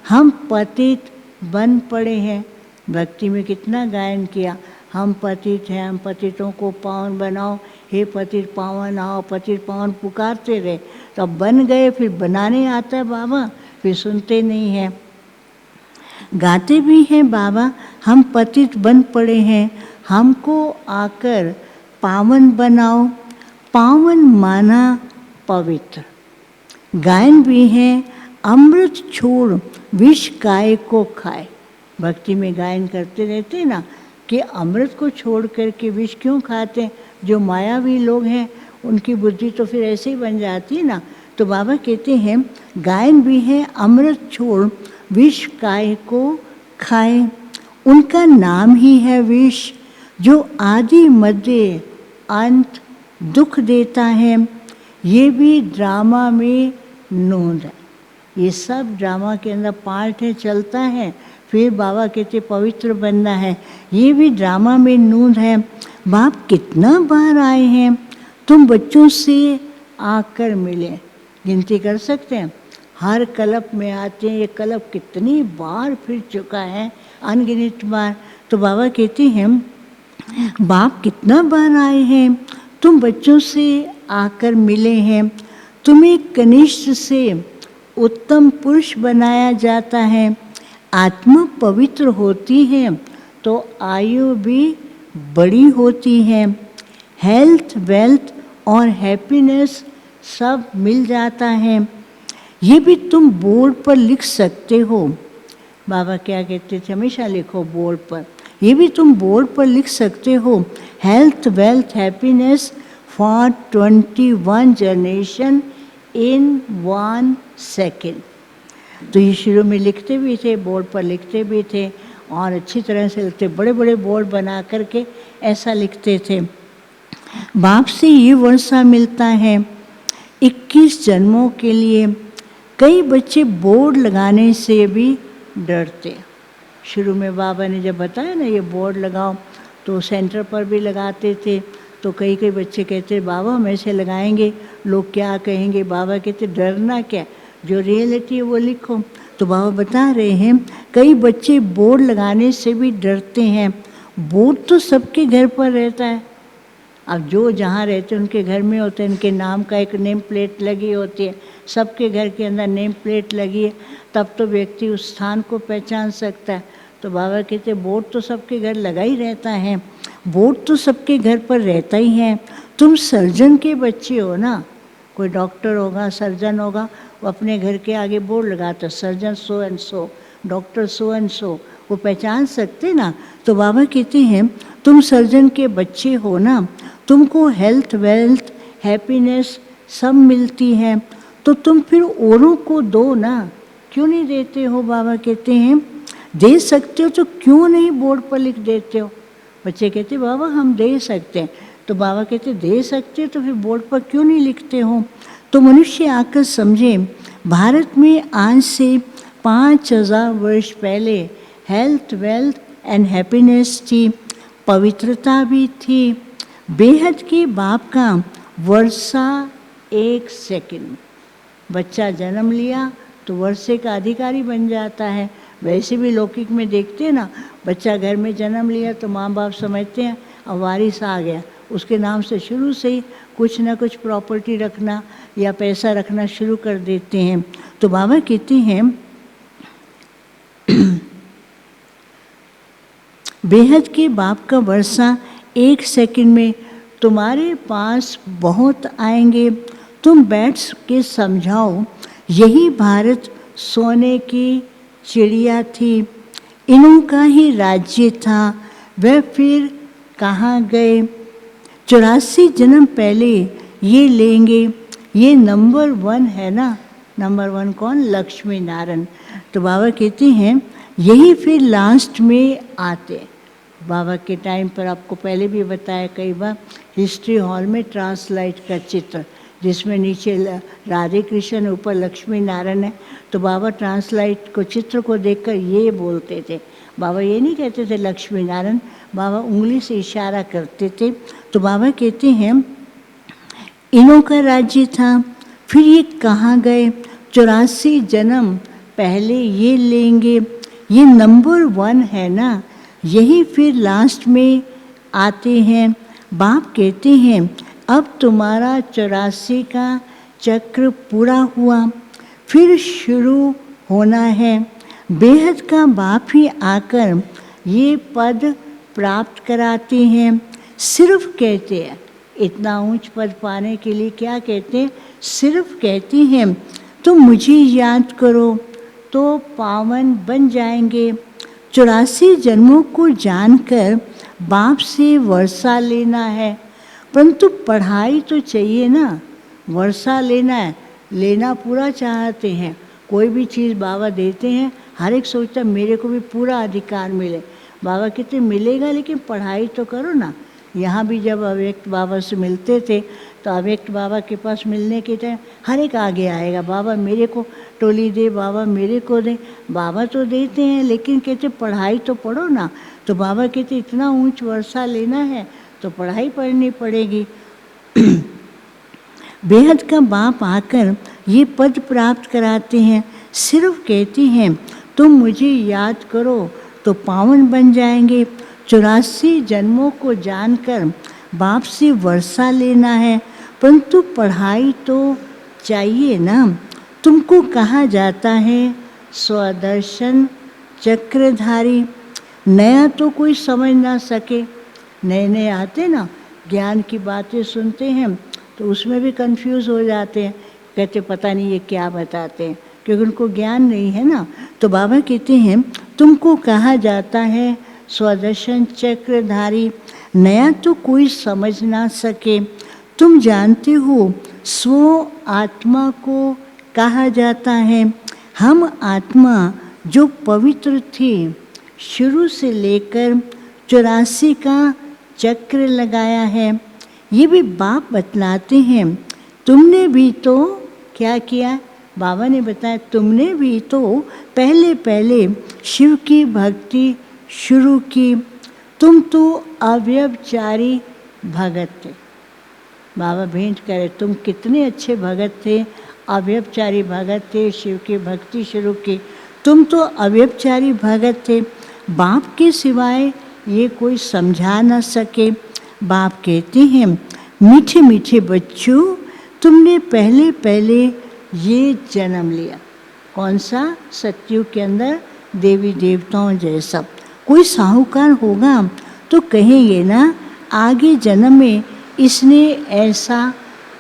हम पतित बन पड़े हैं। भक्ति में कितना गायन किया, हम पतित हैं, हम पतितों को पावन बनाओ, हे पतित पावन आओ, पतित पावन पुकारते रहे। तो अब बन गए, फिर बनाने आता है बाबा, फिर सुनते नहीं हैं। गाते भी हैं बाबा हम पतित बन पड़े हैं, हमको आकर पावन बनाओ, पावन माना पवित्र। गायन भी है अमृत छोड़ विष काय को खाए। भक्ति में गायन करते रहते ना कि अमृत को छोड़ करके विष क्यों खाते हैं। जो मायावी लोग हैं उनकी बुद्धि तो फिर ऐसे ही बन जाती है ना। तो बाबा कहते हैं गायन भी है अमृत छोड़ विष काय को खाए। उनका नाम ही है विष, जो आदि मध्य अंत दुख देता है। ये भी ड्रामा में नोंद है, ये सब ड्रामा के अंदर पार्ट है, चलता है। फिर बाबा कहते पवित्र बनना है, ये भी ड्रामा में नोंद है। बाप कितना बार आए हैं, तुम बच्चों से आकर मिले, गिनती कर सकते हैं। हर कल्प में आते हैं, ये कल्प कितनी बार फिर चुका है, अनगिनत बार। तो बाबा कहते हैं बाप कितना बार आए हैं, तुम बच्चों से आकर मिले हैं। तुम्हें कनिष्ठ से उत्तम पुरुष बनाया जाता है। आत्मा पवित्र होती है तो आयु भी बड़ी होती है। हेल्थ, वेल्थ और हैप्पीनेस सब मिल जाता है। ये भी तुम बोर्ड पर लिख सकते हो। बाबा क्या कहते थे, हमेशा लिखो बोर्ड पर। ये भी तुम बोर्ड पर लिख सकते हो, health wealth happiness for 21 generation in 1 second. तो ये शुरू में लिखते भी थे, बोर्ड पर लिखते भी थे और अच्छी तरह से लिखते, बड़े बड़े बोर्ड बना करके ऐसा लिखते थे। बाप से ये वर्षा मिलता है 21 जन्मों के लिए। कई बच्चे बोर्ड लगाने से भी डरते। शुरू में बाबा ने जब बताया ना ये बोर्ड लगाओ, तो सेंटर पर भी लगाते थे, तो कई बच्चे कहते बाबा हम ऐसे लगाएंगे लोग क्या कहेंगे। बाबा कहते डरना क्या, जो रियलिटी है वो लिखो। तो बाबा बता रहे हैं कई बच्चे बोर्ड लगाने से भी डरते हैं। बोर्ड तो सबके घर पर रहता है, अब जो जहाँ रहते हैं उनके घर में होते हैं, उनके नाम का एक नेम प्लेट लगी होती है, सबके घर के अंदर नेम प्लेट लगी है, तब तो व्यक्ति उस स्थान को पहचान सकता है। तो बाबा कहते बोर्ड तो सबके घर लगा ही रहता है, बोर्ड तो सबके घर पर रहता ही है। तुम सर्जन के बच्चे हो ना, कोई डॉक्टर होगा सर्जन होगा, वो अपने घर के आगे बोर्ड लगाता, surgeon so and so, doctor so and so, वो पहचान सकते ना। तो बाबा कहते हैं तुम सर्जन के बच्चे हो ना, तुमको हेल्थ वेल्थ हैप्पीनेस सब मिलती है, तो तुम फिर औरों को दो ना, क्यों नहीं देते हो। बाबा कहते हैं दे सकते हो तो क्यों नहीं बोर्ड पर लिख देते हो। बच्चे कहते बाबा हम दे सकते हैं, तो बाबा कहते दे सकते हो तो फिर बोर्ड पर क्यों नहीं लिखते हो। तो मनुष्य आकर समझे, भारत में आज से 5000 वर्ष पहले हेल्थ वेल्थ एंड हैप्पीनेस थी, पवित्रता भी थी। बेहद के बाप का वर्षा 1 सेकंड, बच्चा जन्म लिया तो वर्षे का अधिकारी बन जाता है। वैसे भी लौकिक में देखते हैं ना, बच्चा घर में जन्म लिया तो माँ बाप समझते हैं अब वारिस आ गया, उसके नाम से शुरू से ही कुछ ना कुछ प्रॉपर्टी रखना या पैसा रखना शुरू कर देते हैं। तो बाबा कहते हैं बेहद के बाप का वर्षा 1 सेकंड में तुम्हारे पास बहुत आएंगे। तुम बैठ के समझाओ, यही भारत सोने की चिड़िया थी, इन्हों का ही राज्य था, वह फिर कहाँ गए। 84 जन्म पहले ये लेंगे, ये नंबर 1 है ना। नंबर 1 कौन, लक्ष्मी नारायण। तो बाबा कहते हैं यही फिर लास्ट में आते। बाबा के टाइम पर आपको पहले भी बताया कई बार, हिस्ट्री हॉल में ट्रांसलाइट का चित्र, जिसमें नीचे राधे कृष्ण ऊपर लक्ष्मी नारायण है। तो बाबा ट्रांसलाइट को चित्र को देखकर ये बोलते थे, बाबा ये नहीं कहते थे लक्ष्मी नारायण, बाबा उंगली से इशारा करते थे। तो बाबा कहते हैं इन्हों का राज्य था, फिर ये कहाँ गए। 84 जन्म पहले ये लेंगे, ये नंबर 1 है ना, यही फिर लास्ट में आते हैं। बाप कहते हैं अब तुम्हारा 84 का चक्र पूरा हुआ, फिर शुरू होना है। बेहद का बाप ही आकर ये पद प्राप्त कराते हैं। सिर्फ कहते हैं, इतना ऊंच पद पाने के लिए क्या कहते हैं, सिर्फ कहते हैं तुम मुझे याद करो तो पावन बन जाएंगे। 84 जन्मों को जानकर बाप से वर्षा लेना है, परंतु पढ़ाई तो चाहिए ना। वर्षा लेना है, लेना पूरा चाहते हैं, कोई भी चीज़ बाबा देते हैं, हर एक सोचता मेरे को भी पूरा अधिकार मिले। बाबा कहते मिलेगा लेकिन पढ़ाई तो करो ना। यहाँ भी जब अव्यक्त बाबा से मिलते थे तो अव्यक्त बाबा के पास मिलने के टाइम हर एक आगे आएगा, बाबा मेरे को टोली दे, बाबा मेरे को दे। बाबा तो देते हैं लेकिन कहते पढ़ाई तो पढ़ो ना। तो बाबा कहते इतना ऊंच वर्षा लेना है तो पढ़ाई पढ़नी पड़ेगी। बेहद का बाप आकर ये पद प्राप्त कराते हैं। सिर्फ कहते हैं तुम मुझे याद करो तो पावन बन जाएंगे। 84 जन्मों को जानकर बाप से वर्षा लेना है, परंतु पढ़ाई तो चाहिए ना। तुमको कहा जाता है स्वदर्शन चक्रधारी। नया तो कोई समझ ना सके, नए नए आते ना, ज्ञान की बातें सुनते हैं तो उसमें भी कंफ्यूज हो जाते हैं, कहते पता नहीं ये क्या बताते हैं, क्योंकि उनको ज्ञान नहीं है ना। तो बाबा कहते हैं तुमको कहा जाता है स्वदर्शन चक्रधारी, नया तो कोई समझ ना सके। तुम जानते हो स्व आत्मा को कहा जाता है। हम आत्मा जो पवित्र थे, शुरू से लेकर 84 का चक्र लगाया है। ये भी बाप बतलाते हैं। तुमने भी तो क्या किया, बाबा ने बताया तुमने भी तो पहले पहले शिव की भक्ति शुरू की। तुम तो अव्यभिचारी भगत थे। बाबा भेंट करे तुम कितने अच्छे भगत थे, अव्यभिचारी भगत थे, शिव की भक्ति शुरू की। तुम तो अव्यभिचारी भगत थे, बाप के सिवाय ये कोई समझा न सके। बाप कहते हैं मीठे मीठे बच्चों, तुमने पहले पहले ये जन्म लिया। कौन सा? सतयुग के अंदर देवी देवताओं जैसा। कोई साहूकार होगा तो कहेंगे ना आगे जन्म में इसने ऐसा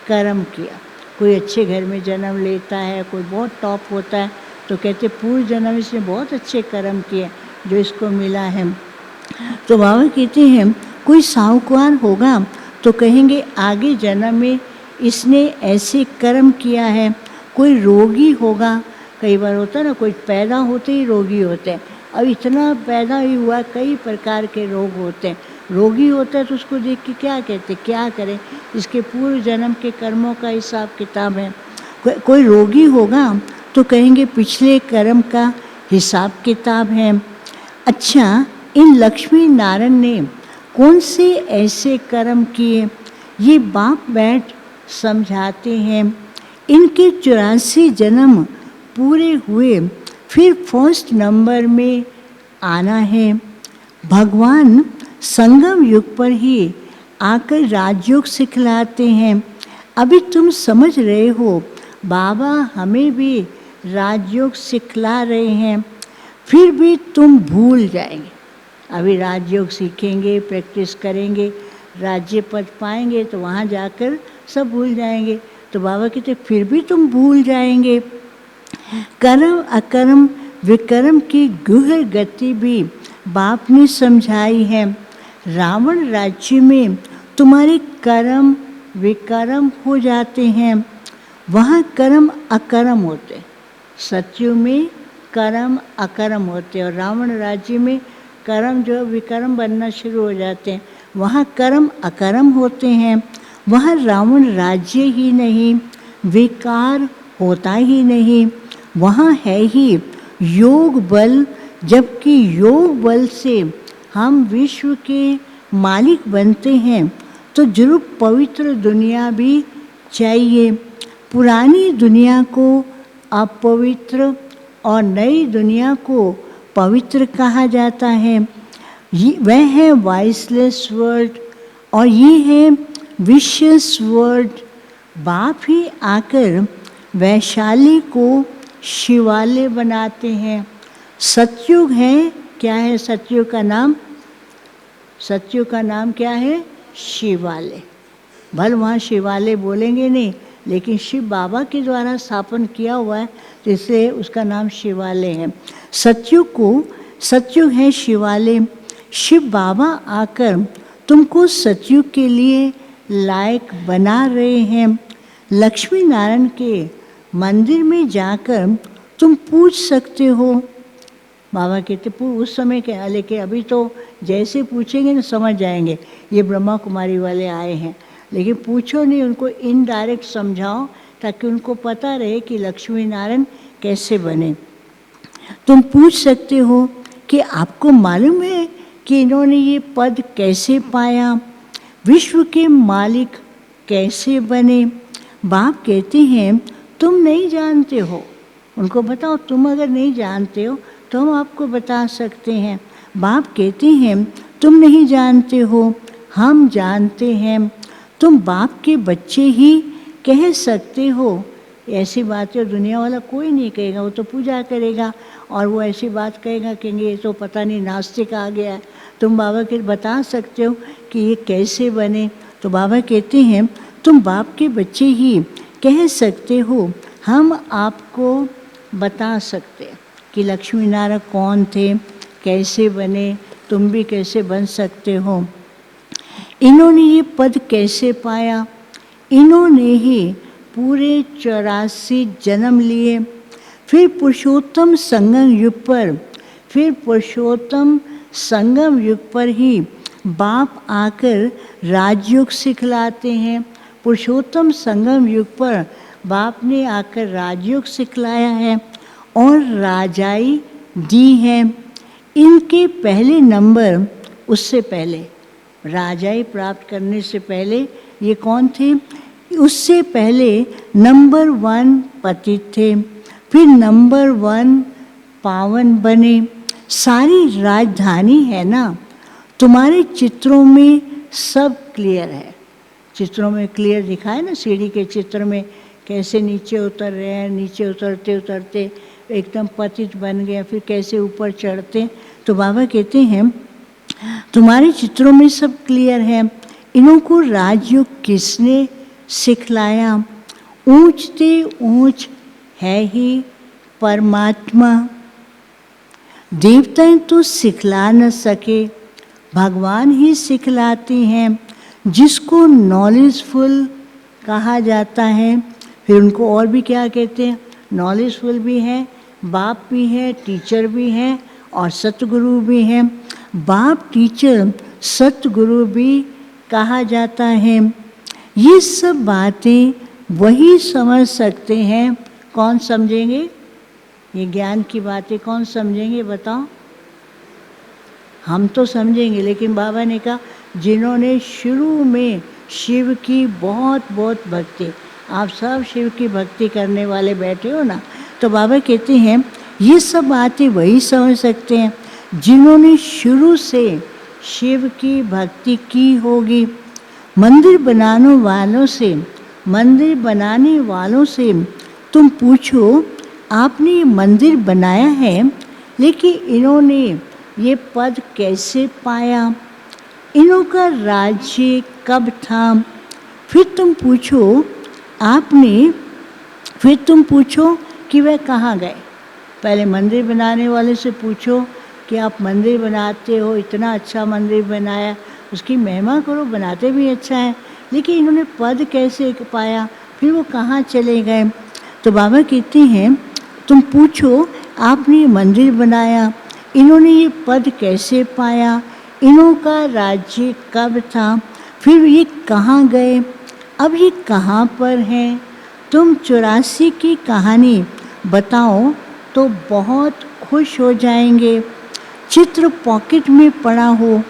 कर्म किया। कोई अच्छे घर में जन्म लेता है, कोई बहुत टॉप होता है तो कहते पूर्व जन्म इसने बहुत अच्छे कर्म किए जो इसको मिला है। तो बाबा कहते हैं कोई साहूकार होगा तो कहेंगे आगे जन्म में इसने ऐसे कर्म किया है। कोई रोगी होगा, कई बार होता है ना, कोई पैदा होते ही रोगी होते हैं। अब इतना पैदा ही हुआ, कई प्रकार के रोग होते हैं। रोगी होता है तो उसको देख के क्या कहते, क्या करें, इसके पूर्व जन्म के कर्मों का हिसाब किताब है। कोई रोगी होगा तो कहेंगे पिछले कर्म का हिसाब किताब है। अच्छा, इन लक्ष्मी नारायण ने कौन से ऐसे कर्म किए, ये बाप बैठ समझाते हैं। इनके 84 जन्म पूरे हुए, फिर फर्स्ट नंबर में आना है। भगवान संगम युग पर ही आकर राजयोग सिखलाते हैं। अभी तुम समझ रहे हो, बाबा हमें भी राजयोग सिखला रहे हैं, फिर भी तुम भूल जाएंगे। अभी राजयोग सीखेंगे, प्रैक्टिस करेंगे, राज्य पद पाएंगे तो वहाँ जाकर सब भूल जाएंगे। तो बाबा कहते फिर भी तुम भूल जाएंगे। कर्म अकर्म विकर्म की गूढ़ गति भी बाप ने समझाई है। रावण राज्य में तुम्हारे कर्म विकर्म हो जाते हैं, वहाँ कर्म अकर्म होते। सतयुग में कर्म अकर्म होते और रावण राज्य में कर्म जो विकर्म बनना शुरू हो जाते हैं। वहाँ कर्म अकर्म होते हैं। वहाँ रावण राज्य ही नहीं, विकार होता ही नहीं। वहाँ है ही योग बल, जबकि योग बल से हम विश्व के मालिक बनते हैं तो जरूर पवित्र दुनिया भी चाहिए। पुरानी दुनिया को अपवित्र और नई दुनिया को पवित्र कहा जाता है। वह है वाइसलेस वर्ल्ड और ये है विशियस वर्ल्ड। बाप ही आकर वैशाली को शिवालय बनाते हैं। सतयुग है, क्या है सतयुग का नाम? सतयुग का नाम क्या है? शिवालय। भले वहाँ शिवालय बोलेंगे नहीं, लेकिन शिव बाबा के द्वारा स्थापन किया हुआ है तो इसलिए उसका नाम शिवालय है। सतयुग है शिवालय। शिव बाबा आकर तुमको सतयुग के लिए लायक बना रहे हैं। लक्ष्मी नारायण के मंदिर में जाकर तुम पूछ सकते हो। बाबा कहते उस समय के, लेकिन अभी तो जैसे पूछेंगे ना समझ जाएंगे ये ब्रह्मा कुमारी वाले आए हैं। लेकिन पूछो नहीं, उनको इनडायरेक्ट समझाओ ताकि उनको पता रहे कि लक्ष्मी नारायण कैसे बने। तुम पूछ सकते हो कि आपको मालूम है कि इन्होंने ये पद कैसे पाया, विश्व के मालिक कैसे बने। बाप कहते हैं तुम नहीं जानते हो, उनको बताओ। तुम अगर नहीं जानते हो तो हम आपको बता सकते हैं। बाप कहते हैं तुम नहीं जानते हो, हम जानते हैं। तुम बाप के बच्चे ही कह सकते हो। ऐसी बातें दुनिया वाला कोई नहीं कहेगा, वो तो पूजा करेगा और वो ऐसी बात कहेगा कि ये तो पता नहीं नास्तिक आ गया है। तुम बाबा के बता सकते हो कि ये कैसे बने। तो बाबा कहते हैं तुम बाप के बच्चे ही कह सकते हो, हम आपको बता सकते हैं कि लक्ष्मी नारायण कौन थे, कैसे बने, तुम भी कैसे बन सकते हो। इन्होंने ये पद कैसे पाया? इन्होंने ही पूरे 84 जन्म लिए, फिर पुरुषोत्तम संगम युग पर, फिर पुरुषोत्तम संगम युग पर ही बाप आकर राजयोग सिखलाते हैं। पुरुषोत्तम संगम युग पर बाप ने आकर राजयोग सिखलाया है और राजाई दी है। इनके पहले नंबर, उससे पहले राजाई प्राप्त करने से पहले ये कौन थे? उससे पहले नंबर 1 पतित थे, फिर नंबर 1 पावन बने। सारी राजधानी है ना, तुम्हारे चित्रों में सब क्लियर है। चित्रों में क्लियर दिखा है ना, सीढ़ी के चित्र में कैसे नीचे उतर रहे हैं, नीचे उतरते उतरते एकदम पतित बन गया, फिर कैसे ऊपर चढ़ते। तो बाबा कहते हैं तुम्हारे चित्रों में सब क्लियर है। इन्हों को राजयोग किसने सिखलाया? ऊंचते ऊंच है ही परमात्मा। देवताएं तो सिखला न सके, भगवान ही सिखलाते हैं। जिसको नॉलेजफुल कहा जाता है, फिर उनको और भी क्या कहते हैं? नॉलेजफुल भी है, बाप भी है, टीचर भी है और सतगुरु भी है। बाप, टीचर, सतगुरु भी कहा जाता है। ये सब बातें वही समझ सकते हैं। कौन समझेंगे? ये ज्ञान की बातें कौन समझेंगे बताओ? हम तो समझेंगे, लेकिन बाबा ने कहा जिन्होंने शुरू में शिव की बहुत बहुत भक्ति, आप सब शिव की भक्ति करने वाले बैठे हो ना, तो बाबा कहते हैं ये सब बातें वही समझ सकते हैं जिन्होंने शुरू से शिव की भक्ति की होगी। मंदिर बनाने वालों से तुम पूछो आपने ये मंदिर बनाया है, लेकिन इन्होंने ये पद कैसे पाया? इन्हों का राज्य कब था? फिर तुम पूछो कि वह कहाँ गए। पहले मंदिर बनाने वाले से पूछो कि आप मंदिर बनाते हो, इतना अच्छा मंदिर बनाया, उसकी महिमा करो, बनाते भी अच्छा है, लेकिन इन्होंने पद कैसे पाया? फिर वो कहाँ चले गए? तो बाबा कहते हैं तुम पूछो आपने मंदिर बनाया, इन्होंने ये पद कैसे पाया? इन्हों का राज्य कब था? फिर ये कहाँ गए? अब ये कहाँ पर हैं? तुम 84 की कहानी बताओ तो बहुत खुश हो जाएंगे। चित्र पॉकेट में पड़ा हो,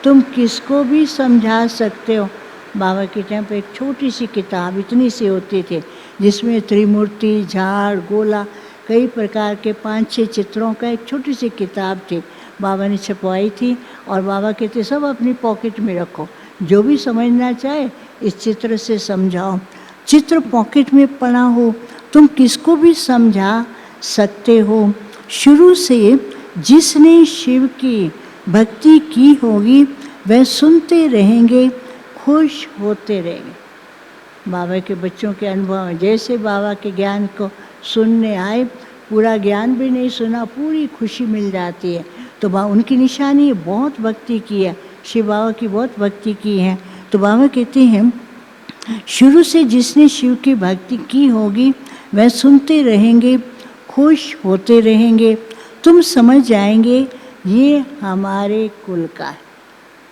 तुम किसको भी समझा सकते हो। बाबा के टाइम पर एक छोटी सी किताब इतनी सी होती थी, जिसमें त्रिमूर्ति, झाड़, गोला, कई प्रकार के 5-6 चित्रों का एक छोटी सी किताब थी, बाबा ने छपवाई थी। और बाबा कहते सब अपनी पॉकेट में रखो, जो भी समझना चाहे इस चित्र से समझाओ। चित्र पॉकेट में पड़ा हो, तुम किसको भी समझा सकते हो। शुरू से जिसने शिव की भक्ति की होगी वह सुनते रहेंगे, खुश होते रहेंगे। बाबा के बच्चों के अनुभव में जैसे बाबा के ज्ञान को सुनने आए, पूरा ज्ञान भी नहीं सुना, पूरी खुशी मिल जाती है। तो उनकी निशानी बहुत भक्ति की है, शिव बाबा की बहुत भक्ति की है। तो बाबा कहते हैं शुरू से जिसने शिव की भक्ति की होगी वह सुनते रहेंगे, खुश होते रहेंगे। तुम समझ जाएंगे ये हमारे कुल का है।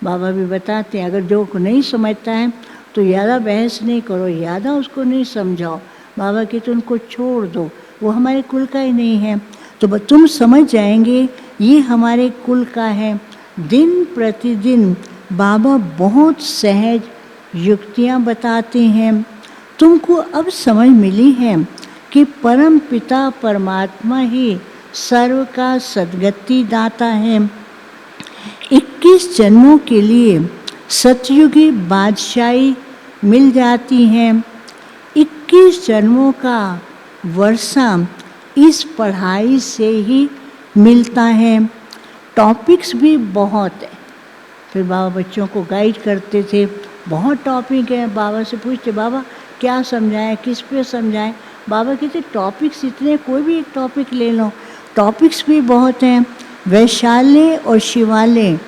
बाबा भी बताते हैं अगर जो को नहीं समझता है तो ज़्यादा बहस नहीं करो, ज़्यादा उसको नहीं समझाओ। बाबा के तो उनको छोड़ दो, वो हमारे कुल का ही नहीं है। तो तुम समझ जाएंगे ये हमारे कुल का है। दिन प्रतिदिन बाबा बहुत सहज युक्तियाँ बताते हैं। तुमको अब समझ मिली है कि परम पिता परमात्मा ही सर्व का सद्गति दाता है। 21 जन्मों के लिए सतयुगी बादशाही मिल जाती है। 21 जन्मों का वर्षा इस पढ़ाई से ही मिलता है। टॉपिक्स भी बहुत है। फिर बाबा बच्चों को गाइड करते थे, बहुत टॉपिक है। बाबा से पूछते बाबा क्या समझाएं, किस पे समझाएं। बाबा कहते टॉपिक्स इतने, कोई भी एक टॉपिक ले लो, टॉपिक्स भी बहुत हैं। वैशाल्य और शिवालय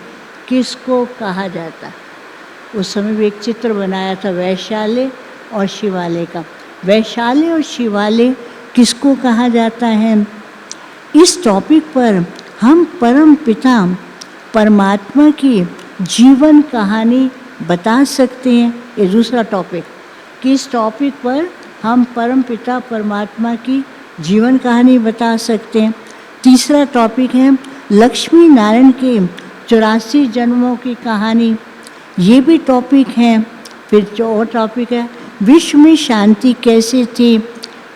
किसको कहा जाता है? उस समय भी एक चित्र बनाया था वैशाल्य और शिवालय का। वैशाल्य और शिवालय किसको कहा जाता है? इस टॉपिक पर हम परम पिता परमात्मा की जीवन कहानी बता सकते हैं। ये दूसरा टॉपिक, किस टॉपिक पर हम परम पिता परमात्मा की जीवन कहानी बता सकते हैं। तीसरा टॉपिक है लक्ष्मी नारायण के 84 जन्मों की कहानी, ये भी टॉपिक है। फिर जो और टॉपिक है विश्व में शांति कैसे थी,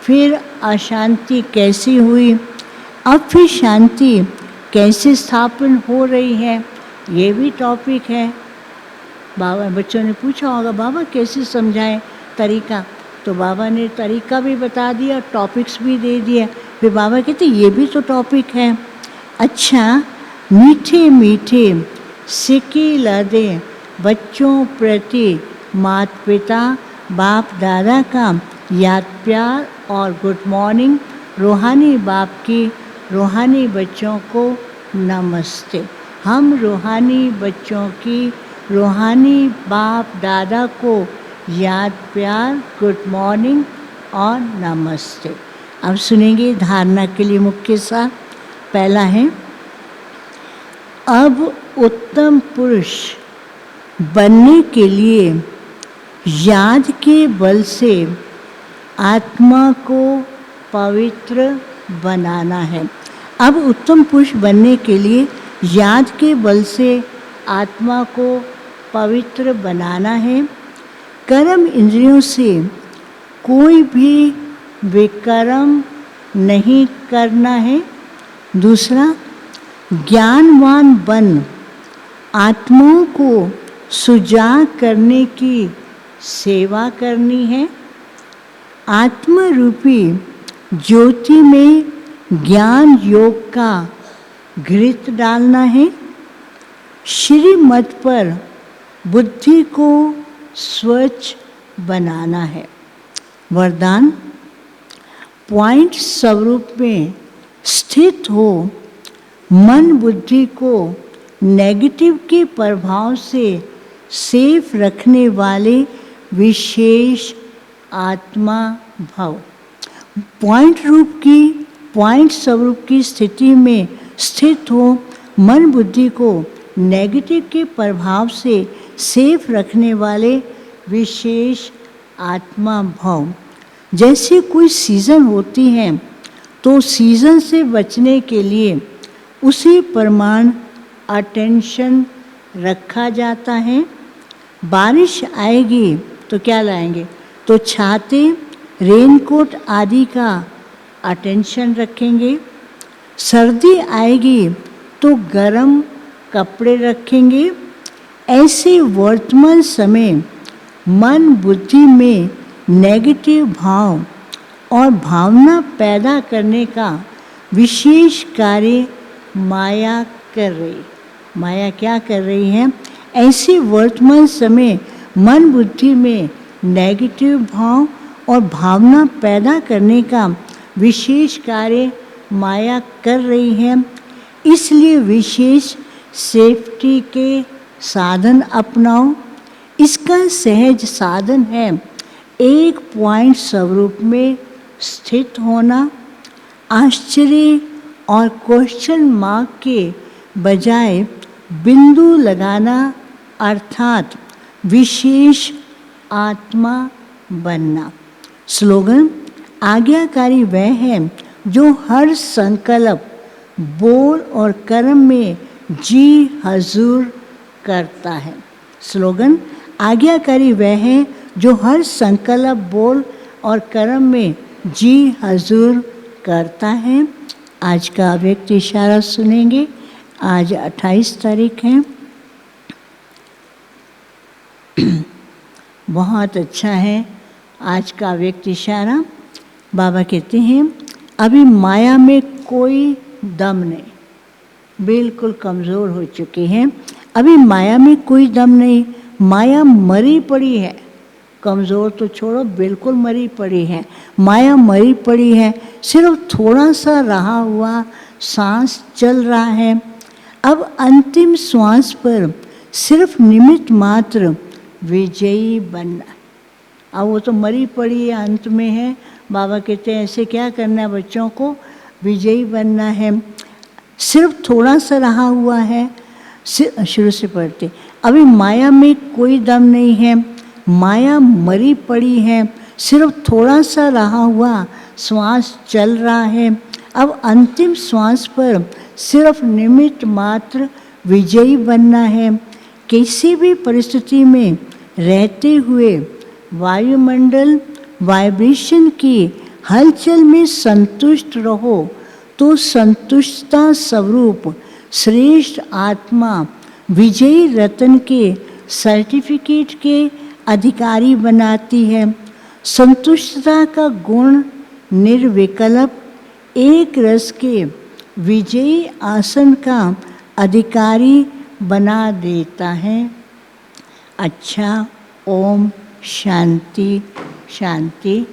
फिर अशांति कैसी हुई, अब फिर शांति कैसे स्थापन हो रही है, ये भी टॉपिक है। बाबा, बच्चों ने पूछा होगा बाबा कैसे समझाएं तरीका, तो बाबा ने तरीका भी बता दिया, टॉपिक्स भी दे दिया। फिर बाबा कहते ये भी तो टॉपिक है। अच्छा, मीठे मीठे सिक्के लदे बच्चों प्रति माता पिता बाप दादा का याद प्यार और गुड मॉर्निंग, रूहानी बाप की रूहानी बच्चों को नमस्ते। हम रूहानी बच्चों की रूहानी बाप दादा को याद प्यार, गुड मॉर्निंग और नमस्ते। अब सुनेंगे धारणा के लिए मुख्य सार। पहला है, अब उत्तम पुरुष बनने के लिए याद के बल से आत्मा को पवित्र बनाना है। अब उत्तम पुरुष बनने के लिए याद के बल से आत्मा को पवित्र बनाना है। कर्म इंद्रियों से कोई भी विकर्म नहीं करना है। दूसरा, ज्ञानवान बन आत्माओं को सुजाग करने की सेवा करनी है। आत्मा रूपी ज्योति में ज्ञान योग का घृत डालना है। श्रीमत पर बुद्धि को स्वच्छ बनाना है। वरदान, पॉइंट स्वरूप में स्थित हो मन बुद्धि को नेगेटिव के प्रभाव से सेफ रखने वाले विशेष आत्मा भव। पॉइंट स्वरूप की स्थिति में स्थित हो मन बुद्धि को नेगेटिव के प्रभाव से सेफ रखने वाले विशेष आत्मा भव। जैसे कोई सीज़न होती है तो सीज़न से बचने के लिए उसी प्रमाण अटेंशन रखा जाता है। बारिश आएगी तो क्या लाएंगे? तो छाते, रेनकोट आदि का अटेंशन रखेंगे। सर्दी आएगी तो गर्म कपड़े रखेंगे। ऐसे वर्तमान समय मन बुद्धि में नेगेटिव भाव और भावना पैदा करने का विशेष कार्य माया कर रही। माया क्या कर रही है? ऐसे वर्तमान समय मन बुद्धि में नेगेटिव भाव और भावना पैदा करने का विशेष कार्य माया कर रही है। इसलिए विशेष सेफ्टी के साधन अपनाओ। इसका सहज साधन है एक पॉइंट स्वरूप में स्थित होना। आश्चर्य और क्वेश्चन मार्क के बजाय बिंदु लगाना अर्थात विशेष आत्मा बनना। स्लोगन, आज्ञाकारी वह है जो हर संकल्प, बोल और कर्म में जी हजूर करता है। स्लोगन, आज्ञाकारी वह है जो हर संकल्प, बोल और कर्म में जी हजूर करता है। आज का अव्यक्त इशारा सुनेंगे। आज 28 तारीख है। बहुत अच्छा है आज का अव्यक्त इशारा। बाबा कहते हैं अभी माया में कोई दम नहीं, बिल्कुल कमज़ोर हो चुके हैं। अभी माया में कोई दम नहीं, माया मरी पड़ी है, कमज़ोर तो छोड़ो, बिल्कुल मरी पड़ी है, माया मरी पड़ी है, सिर्फ थोड़ा सा रहा हुआ सांस चल रहा है। अब अंतिम श्वास पर सिर्फ निमित्त मात्र विजयी बनना। अब वो तो मरी पड़ी है, अंत में है। बाबा कहते हैं ऐसे क्या करना है बच्चों को, विजयी बनना है। सिर्फ थोड़ा सा रहा हुआ है, शुरू से पढ़ते, अभी माया में कोई दम नहीं है, माया मरी पड़ी है, सिर्फ थोड़ा सा रहा हुआ श्वास चल रहा है। अब अंतिम श्वास पर सिर्फ निमित्त मात्र विजयी बनना है। किसी भी परिस्थिति में रहते हुए वायुमंडल वाइब्रेशन की हलचल में संतुष्ट रहो तो संतुष्टता स्वरूप श्रेष्ठ आत्मा विजयी रत्न के सर्टिफिकेट के अधिकारी बनाती है। संतुष्टता का गुण निर्विकल्प एक रस के विजयी आसन का अधिकारी बना देता है। अच्छा, ओम शांति शांति।